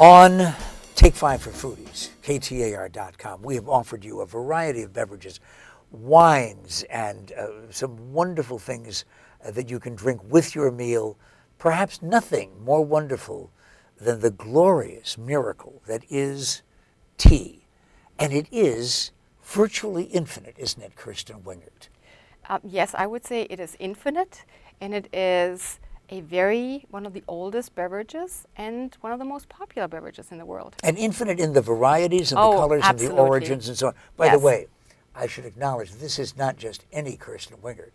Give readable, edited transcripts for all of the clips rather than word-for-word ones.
On Take 5 for Foodies, KTAR.com, we have offered you a variety of beverages, wines, and some wonderful things that you can drink with your meal. Perhaps nothing more wonderful than the glorious miracle that is tea. And it is virtually infinite, isn't it, Kerstin Wingert? Yes, I would say it is infinite, and it is one of the oldest beverages and one of the most popular beverages in the world. And infinite in the varieties and the colors absolutely. and the origins and so on. By Yes. the way, I should acknowledge this is not just any Kerstin Wingert.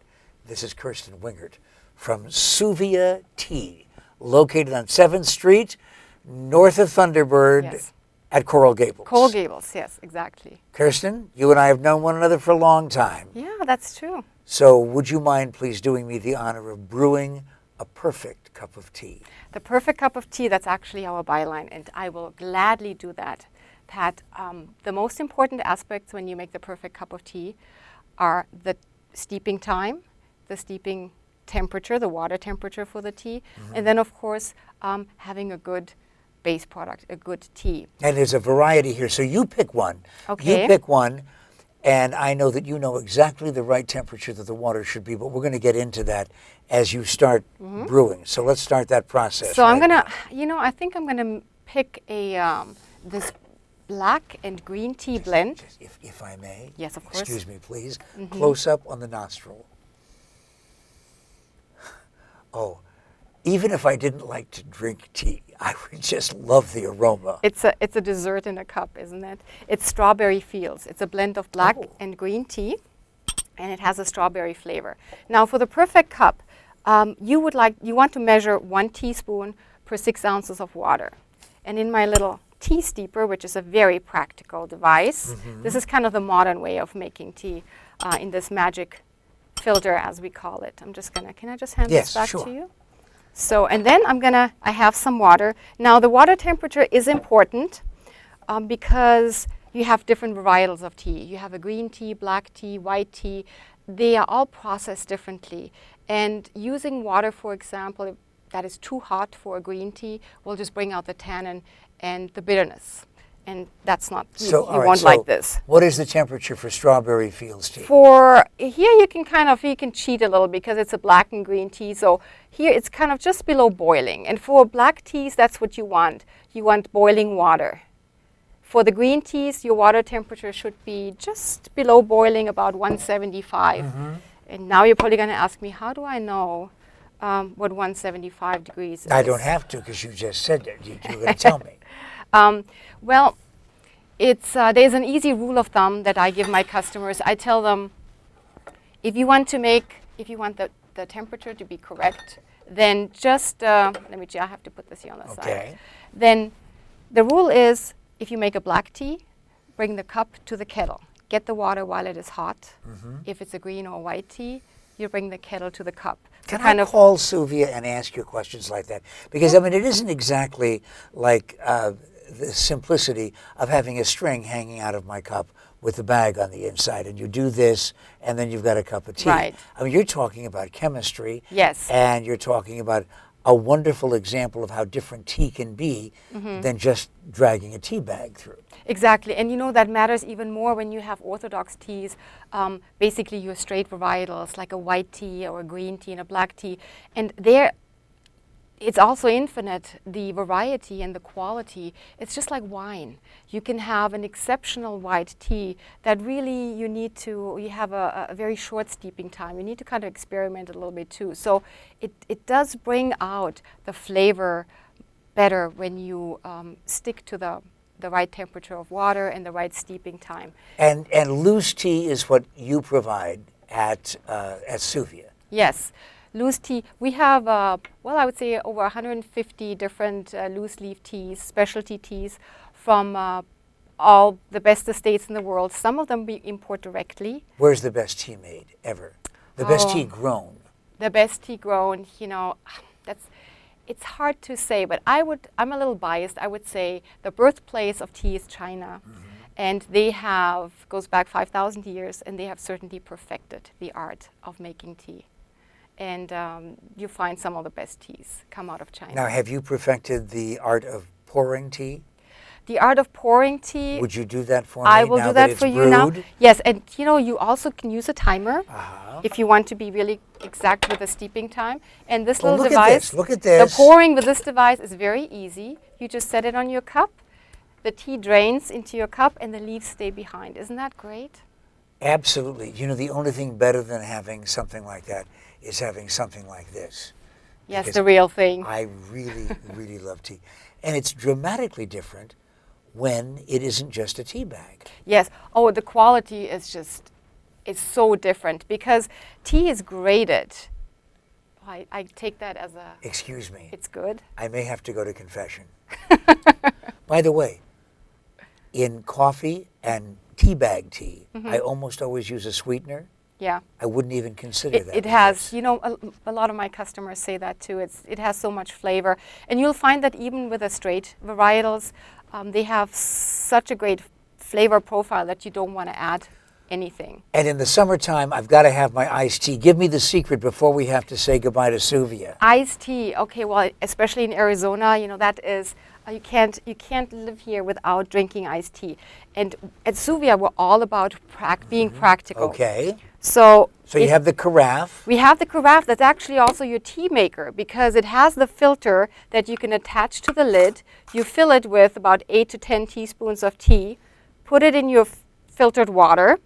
This is Kerstin Wingert from Souvia Tea, located on 7th Street, north of Thunderbird, Yes. at Coral Gables. Coral Gables, yes, exactly. Kerstin, you and I have known one another for a long time. Yeah, that's true. So would you mind please doing me the honor of brewing a perfect cup of tea? The perfect cup of tea, that's actually our byline, and I will gladly do that. Pat, the most important aspects when you make the perfect cup of tea are the steeping time, the steeping temperature, the water temperature for the tea, and then, of course, having a good base product, a good tea. And there's a variety here. So you pick one. Okay. You pick one, and I know that you know exactly the right temperature that the water should be, but we're going to get into that as you start brewing. So let's start that process. So I'm going to, I think I'm going to pick this black and green tea blend. If I may. Yes, of course. Excuse me, please. Close up on the nostril. Oh, even if I didn't like to drink tea, I would just love the aroma. It's a dessert in a cup, isn't it? It's Strawberry Fields. It's a blend of black and green tea, and it has a strawberry flavor. Now, for the perfect cup, you want to measure 1 teaspoon per 6 ounces of water. And in my little tea steeper, which is a very practical device, this is kind of the modern way of making tea in this magic filter, as we call it. Can I just hand this back to you? So, and then I have some water. Now, the water temperature is important because you have different varietals of tea. You have a green tea, black tea, white tea. They are all processed differently. And using water, for example, if that is too hot for a green tea, will just bring out the tannin and the bitterness. And that's not, you won't like this. What is the temperature for Strawberry Fields tea? For here you can cheat a little because it's a black and green tea. So here it's kind of just below boiling. And for black teas, that's what you want. You want boiling water. For the green teas, your water temperature should be just below boiling, about 175. And now you're probably going to ask me, how do I know what 175 degrees is? I don't have to because you just said that. You're going to tell me. Well, there's an easy rule of thumb that I give my customers. I tell them, if you want the temperature to be correct, then just, I have to put this here on the side. Then the rule is, if you make a black tea, bring the cup to the kettle. Get the water while it is hot. If it's a green or white tea, you bring the kettle to the cup. Can I call Souvia and ask you questions like that? Because, it isn't exactly like the simplicity of having a string hanging out of my cup with a bag on the inside, and you do this, and then you've got a cup of tea. Right. You're talking about chemistry. Yes. And you're talking about a wonderful example of how different tea can be than just dragging a tea bag through. Exactly, and that matters even more when you have orthodox teas, basically your straight varietals, like a white tea or a green tea and a black tea. And it's also infinite, the variety and the quality. It's just like wine. You can have an exceptional white tea that really you have a very short steeping time. You need to kind of experiment a little bit too. So it does bring out the flavor better when you stick to the right temperature of water and the right steeping time. And loose tea is what you provide at Souvia. Yes. Loose tea, we have, I would say over 150 different loose leaf teas, specialty teas from all the best estates in the world. Some of them we import directly. Where's the best tea made ever? The best tea grown? The best tea grown, it's hard to say, but I'm a little biased. I would say the birthplace of tea is China. And they goes back 5,000 years, and they have certainly perfected the art of making tea. And you find some of the best teas come out of China. Now, have you perfected the art of pouring tea? The art of pouring tea. Would you do that for me? I will now do that it's for you now. brewed? Yes, and you know, you also can use a timer Uh-huh. if you want to be really exact with the steeping time. And this Oh, little look device, at this. Look at this. the pouring with this device is very easy. You just set it on your cup. The tea drains into your cup and the leaves stay behind. Isn't that great? Absolutely. You know, the only thing better than having something like that is having something like this. Yes, Because the real thing. I really, really love tea. And it's dramatically different when it isn't just a tea bag. Yes. Oh, the quality is just, it's so different because tea is graded. I take that as a, Excuse me. it's good. I may have to go to confession. By the way, in coffee and tea bag tea, I almost always use a sweetener. Yeah. I wouldn't even consider that. It with has, this. you know, a lot of my customers say that too. It has so much flavor. And you'll find that even with the straight varietals, they have such a great flavor profile that you don't want to add anything. And in the summertime, I've got to have my iced tea. Give me the secret before we have to say goodbye to Souvia. Iced tea, okay, well, especially in Arizona, you know, that is, you can't live here without drinking iced tea. And at Souvia, we're all about being practical. Okay. So you have the carafe. we have the carafe that's actually also your tea maker because it has the filter that you can attach to the lid. You fill it with about 8 to 10 teaspoons of tea, put it in your filtered water,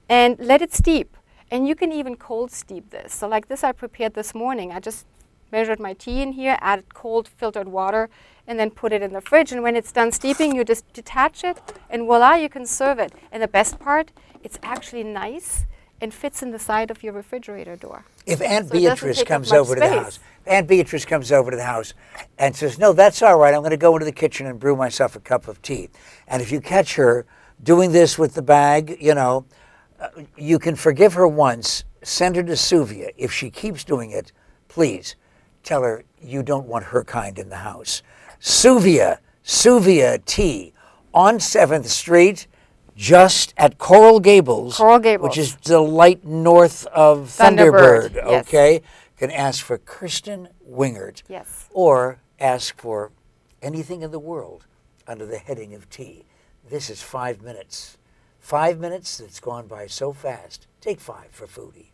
and let it steep. And you can even cold steep this. So like this I prepared this morning. I just measured my tea in here, added cold filtered water, and then put it in the fridge. And when it's done steeping, you just detach it, and voila, you can serve it. And the best part, it's actually nice and fits in the side of your refrigerator door. If Aunt So it doesn't Beatrice take up comes much over to the space. house, Aunt Beatrice comes over to the house and says, no, that's all right, I'm going to go into the kitchen and brew myself a cup of tea. And if you catch her doing this with the bag, you know, you can forgive her once, send her to Souvia. If she keeps doing it, please tell her you don't want her kind in the house. Souvia Tea on 7th Street, just at Coral Gables, which is the light north of Thunderbird. Yes. Okay? You can ask for Kerstin Wingert. Yes. Or ask for anything in the world under the heading of tea. This is 5 minutes. 5 minutes that's gone by so fast. Take 5 for Foodie.